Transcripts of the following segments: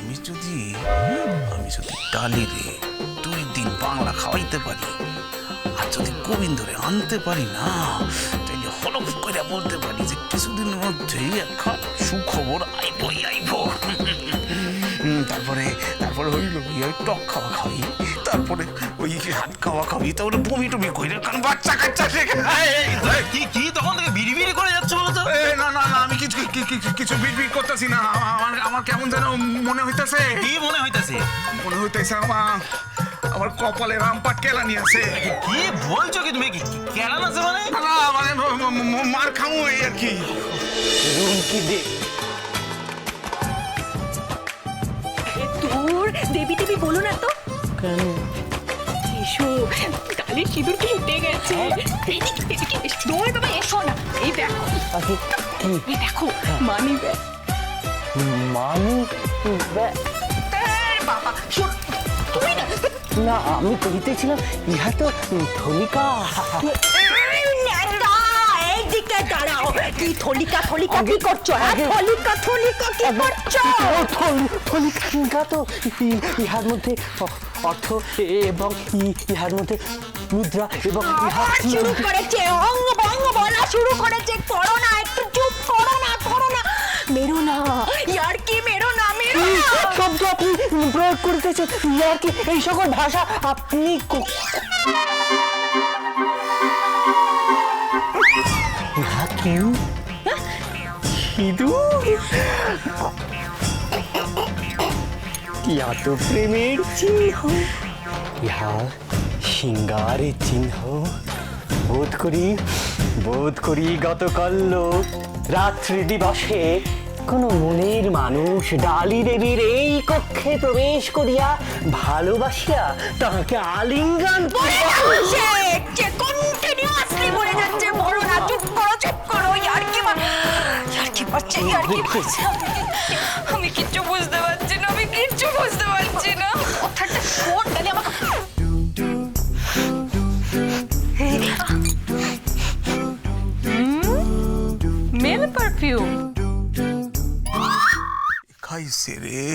আমি যদি ডালিরে 2 দিন বাংলা খাওয়াইতে পারি আর যদি গোবিন্দরে আনতে পারি না, তাহলে হলফ করে বলতে পারি যে কিছুদিনের মধ্যেই একটা সুখবর আইবই আইব। তারপরে হইল কি, ওই টক খাওয়া খাবি, তারপরে ওই হাত খাওয়া খাবি, তারপরে বমি টমি করে, কারণ বাচ্চা কাচ্চা কি তখন থেকে বিড়ি বিড়ি করে যাচ্ছে বলতো? না না না, আমি কিছু বিড়বিড় করতেছি না। আমার কেমন যেন মনে হইতেছে। কি মনে হইতেছে? মনে হইতেছে আমার কপালে রামপাট কেলানি আছে। কি বলছো কি তুমি? কেলান আছে মানে? না মানে মার খামু এই আর কি। তোর দেবী দেবী বলো না তো। কেন? এসো, কালের সিঁদুর কেটে গেছে। এদিকে এসো। দৌড় বাবা, এসো না। এই দেখো, এই দেখো মানি ব্যাগ। Money bag? বাবা শোন, তুমি না না, আমি কহিতেছিলাম ইহা তো থলিকা। এইদিকে দাঁড়াও। কি থলিকা কি করছো? থলিকা কি করছো? থলিকা তো ইহার মধ্যে অর্থ এবং ইহার মধ্যে মুদ্রা এবং শুরু করেছে অঙ্গ বঙ্গ বলা শুরু করেছে। করো না, একটু চুপ করো না, মেরো না ইয়ার কি, মেরো না। শব্দ আপনি প্রয়োগ করতেছেন, ইয়ার কি এই সকল ভাষা আপনি কেউ ইহা তো প্রেমের চিহ্ন, ইহা সিঙ্গারের চিহ্ন। বোধ করি গতকাল রাত্রি দিবসে কোন মনের মানুষ ডালি দেবীর এই কক্ষে প্রবেশ করিয়া ভালোবাসিয়া তাহাকে আলিঙ্গন কন্টিনিউয়াসলি বলে যাচ্ছে বলো না, চুপ করো। ইয়ার কি পাচ্ছে। আমি কিচ্ছু বুঝতে পারছি না। কথাটা শোন, তাহলে আমাকে মেল পারফিউম খাইছে রে,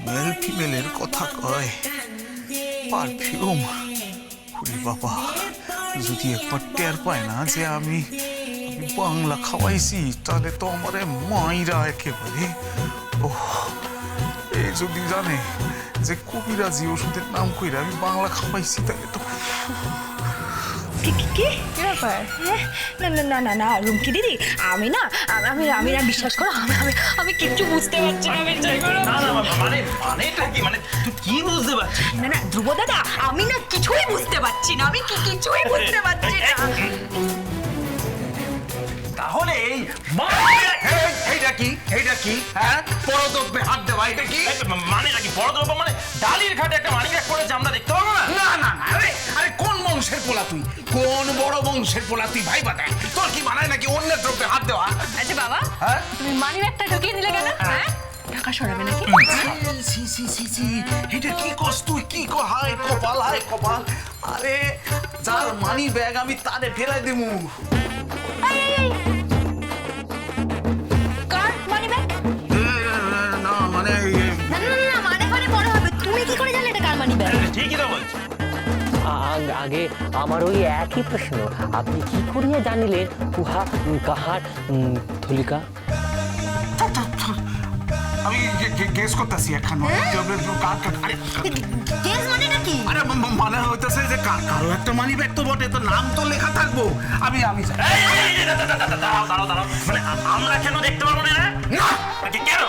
মেল ফিমেলের কথা কয়, পারফিউম। ওরে বাবা, যদি একবার টের পায় না যে আমি বাংলা খাওয়াইছি, তাহলে তো আমারে মাইরা একেবারে। ও এই যদি জানে যে কবিরাজি ওষুধের নাম কইরা আমি বাংলা খাওয়াইছি, তাহলে তো কি ব্যাপার? না রুমকি দিদি, আমি না বিশ্বাস করো, আমি কিচ্ছু বুঝতে পারছি না। বিশ্বাস করো। মানেটা কি? মানে তুই কি বুঝতে পারছিস? না ধ্রুব দাদা, আমি না কিছুই বুঝতে পারছি না। তাহলে এইটা কি? হ্যাঁ, পরদ্রব্যে হাত দেওয়া, এটা কি মানে নাকি পরদ্রব্য? মানে ডালির ঘাটে একটা মানি ব্যাগ পড়েছে, আমরা দেখতে পাবো না? না আরে কোন বংশের পোলা তুই? কোন বড় বংশের পোলা তুই? ভাই বাতা, তোর কি মানায় নাকি অন্যের দ্রব্যে হাত দেওয়া? আচ্ছা বাবা, হ্যাঁ, তুমি মানি ব্যাগটা ঢুকিয়ে দিলে কেন? হ্যাঁ, টাকা সরাবে নাকি? এটা কি কস তুই? কি হায় কপাল। আরে যার মানি ব্যাগ আমি তারে ফেলাই দিমু। কার মানি ব্যাগ? না মানে মানে পরে হবে। তুমি কি করে জানলে এটা কার মানি ব্যাগ? ঠিকই তো বলছি। আগে আমার ওই একই প্রশ্ন, আপনি কি করিয়া জানিলেন উহা কাহার থলিকা? আমি গেস করতেছি এখন। গেস মানে নাকি? আরে মানে হইতেছে যে কারো একটা মানি ব্যাগ তো বটে, তো নাম তো লেখা থাকবো। আমি দাঁড়াও। মানে আমরা কেন দেখতে পারবো না? কেন?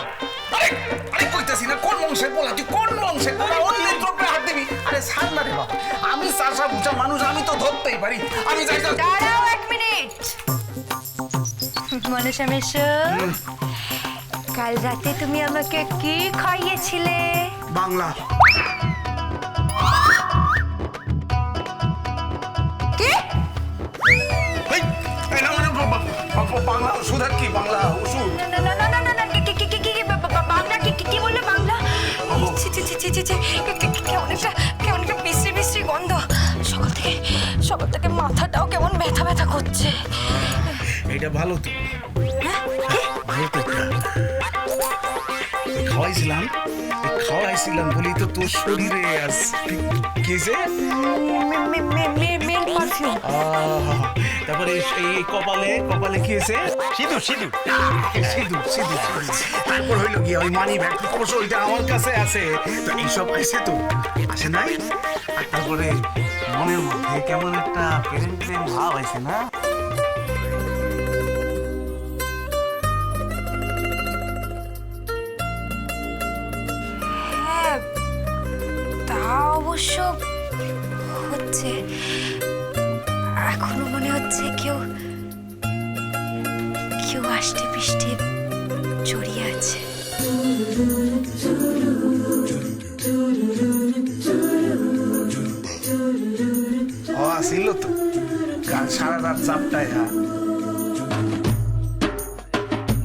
আরে কইতাছি না, কোন বংশের পোলা তুই? কোন বংশের পোলা? অন্যের দ্রব্যে হাত দিবি? আরে ছাড় না রে বাবা, আমি চাষা বুঝা মানুষ, আমি তো ধরতেই পারি। আমি যাই তো। দাঁড়াও 1 মিনিট। মনসা মেশো, কাল রাতে তুমি আমাকে কি খাইয়েছিলে? বাংলা। কি? বাংলা ওষুধ? আর কি বাংলা ওষুধ? না বাংলা কি বললে? বাংলা? কেমন একটা বিশ্রী গন্ধ। সকাল থেকে মাথাটাও কেমন ব্যথা করছে। এটা ভালো তো, ভালো তো। খাওয়াইছিলাম বলি তো তোর শরীরে আজ কেছে মেল পারফিউম। তারপরে এই কপালে কপালে কি হয়েছে? সিঁদুর সিঁদুর সিঁদুর সিঁদুর। তারপর হইলো গিয়ে ওই মানি ব্যাগ, অবশ্য ওইটা আমার কাছে আছে। তো এইসব আছে তো আসে নাই। আর তারপরে মনের মধ্যে কেমন একটা প্রেম প্রেম ভাব আছে না? হ্যাঁ, তা অবশ্য হচ্ছে। এখনো মনে হচ্ছে কেউ কেউ আষ্টে পৃষ্ঠে জড়িয়ে আছে। ও আসিল তো কাল সারা রাত চাপটায়। হ্যাঁ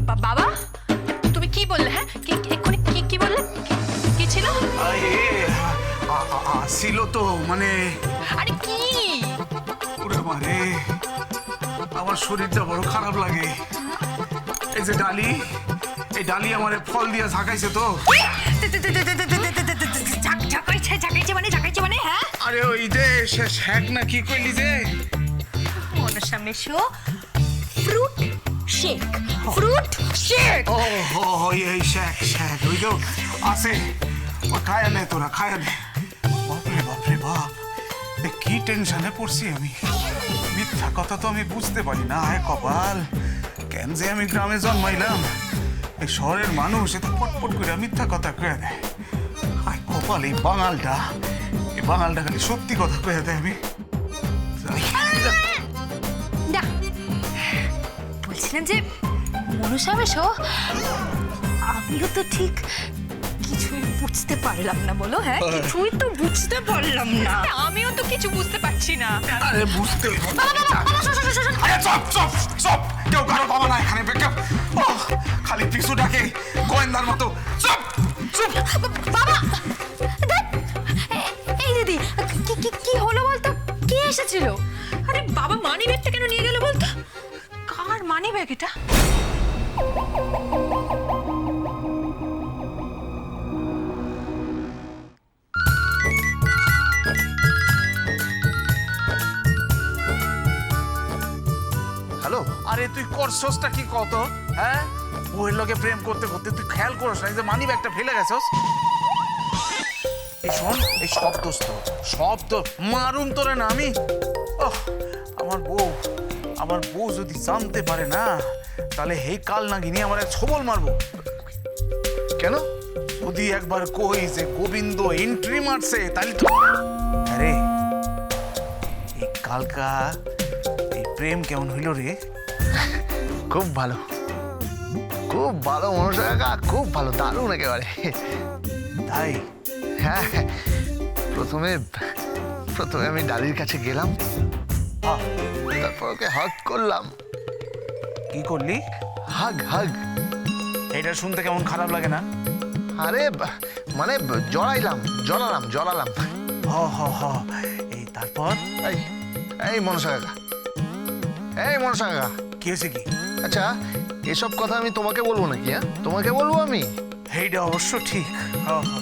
বাবা তুমি কি বললে? হ্যাঁ এক্ষুনি কি বললে? কি ছিল? আসিল তো মানে আরে কি? ওরে মারে, আমার শরীরটা বড় খারাপ লাগে। এই যে ডালি, এই ডালি আমার ফল দিয়ে ঝাঁকাইছে তো। ঝাঁকাইছে মানে হ্যাঁ? আরে ওই যে শ্যাক না কি কইলি যে মনসা মেশো ফ্রুট শেক। Fruit shake. ও হো হো, এই শ্যাক শ্যাক ওই তো আছে। ও খায়া নে তোরা, খায়া নে। বাপরে বাপরে বাপ, কি টেনশনে পড়ছি আমি। মিথ্যা কথা তো আমি বুঝতে পারি না। আয় কপাল, কেন যে আমি গ্রামে জন্মাইলাম। এই শহরের মানুষ এত পটপট করে মিথ্যা কথা কয়ে দেয়। আয় কপাল, এই বাঙালটা খালি সত্যি কথা কয়ে দেয়। আমি না, বলছিলাম যে মনসা মেশো, আমিও তো ঠিক কিছুই বুঝতে পারলাম না। বলো হ্যাঁ, কিছুই তো বুঝতে পারলাম না। আমিও তো কিছু বুঝতে পারছি না। আরে বুঝতে আরে চপ চপ চপ, কেউ কারো বাবা না এখানে। ও খালি পিছুটাকে গোয়েন্দার মতো চপ চুপ। বাবা, এই দিদি, কি হলো বলতো? কে এসেছিল? আরে বাবা মানি ব্যাগটা কেন নিয়ে গেল বলতো? কার মানি ব্যাগ এটা? হ্যালো, আরে তুই করছসটা কি কত? হ্যাঁ, বউয়ের লগে প্রেম করতে করতে তুই খেয়াল করছ না যে মানি ব্যাগটা ফেলে গেছস? এই শোন, এই সব দোস্ত সব তো মারুম তোরে না আমি। ওহ, আমার বউ যদি জানতে পারে না, তাহলে হে কাল নাগিনি আমার এক ছবল মারবো। কেন? যদি একবার কই যে গোবিন্দ এন্ট্রি মারছে, তাহলে তো আরে এই কালকা এই প্রেম কেমন হইল রে? খুব ভালো, খুব ভালো মনসা কাকা, খুব ভালো, দারুণ একেবারে। তাই? হ্যাঁ, প্রথমে আমি ডালির কাছে গেলাম, তারপর ওকে হাগ করলাম। কি করলি? হাগ হাগ। এটা শুনতে কেমন খারাপ লাগে না? আরে মানে জড়ালাম। হ হ হ, এই তারপর? এই মনসা কাকা, এই মনসা কাকা, কি হয়েছে কি? আচ্ছা এসব কথা আমি তোমাকে বলবো নাকি? হ্যাঁ, তোমাকে বলবো আমি? এইটা অবশ্য ঠিক। হ হ,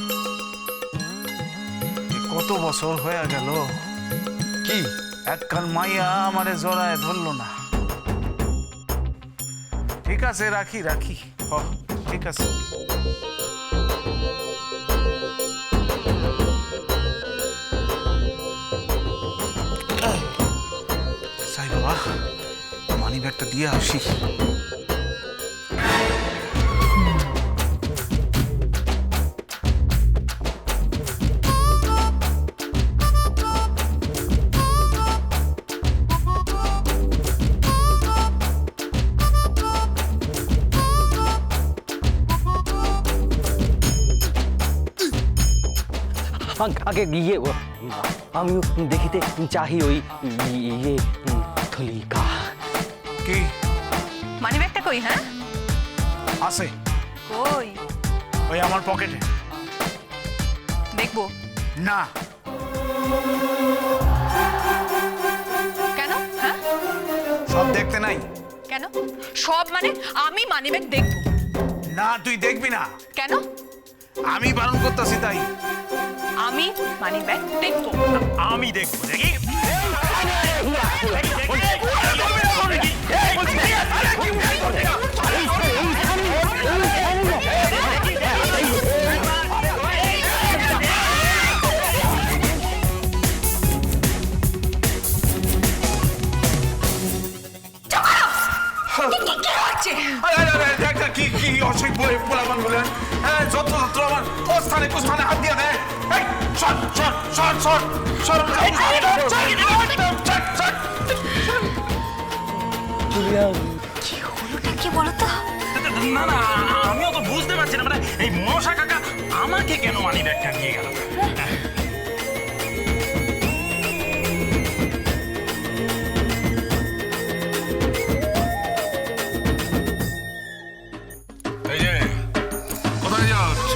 কত বছর হয়ে গেল কি একখান মাইয়া আমারে জড়ায় ধরলো না। ঠিক আছে, রাখি রাখি। হ, ঠিক আছে। সাই বাবা, মানি ব্যাগটা দিয়ে আসি। আগে গিয়ে আমিও দেখিতে চাহি ওই ইয়ে থলিকা। কি মানি ব্যাগটা কই? হ্যাঁ আছে? কই? ওই আমার পকেটে। দেখবো না। কেন? হ্যাঁ সব দেখতে নাই? কেন সব মানে? আমি মানি ব্যাগ দেখবো না, তুই দেখবি না। কেন? আমি বারণ করতেছি তাই। আমি মানি ব্যাগ দেখবো। আমি দেখবো দেখি কি হচ্ছে? কি কি অসুখ বলে বলাবান বলেন? যত আমার ও স্থানে কুস্থানে হাত দিয়ে দেয়। সর সর সর সর সর কি হলোটা কি বলো তো? না না আমিও তো বুঝতে পারছি না, মানে এই মশা কাকা আমাকে কেন মানি ব্যাগটা নিয়ে গেল? এই যে কোথায় যাচ্ছ?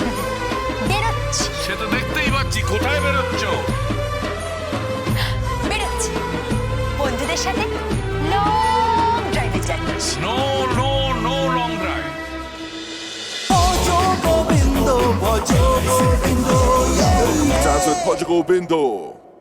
বেরোচ্ছি সে তো দেখতেই পাচ্ছি। কোথায় বেরোচ্ছ? বেরোচ্ছি বন্ধুদের সাথে লং ড্রাইভে যাচ্ছি। No no no long drive. Dance with Portugal Bindo.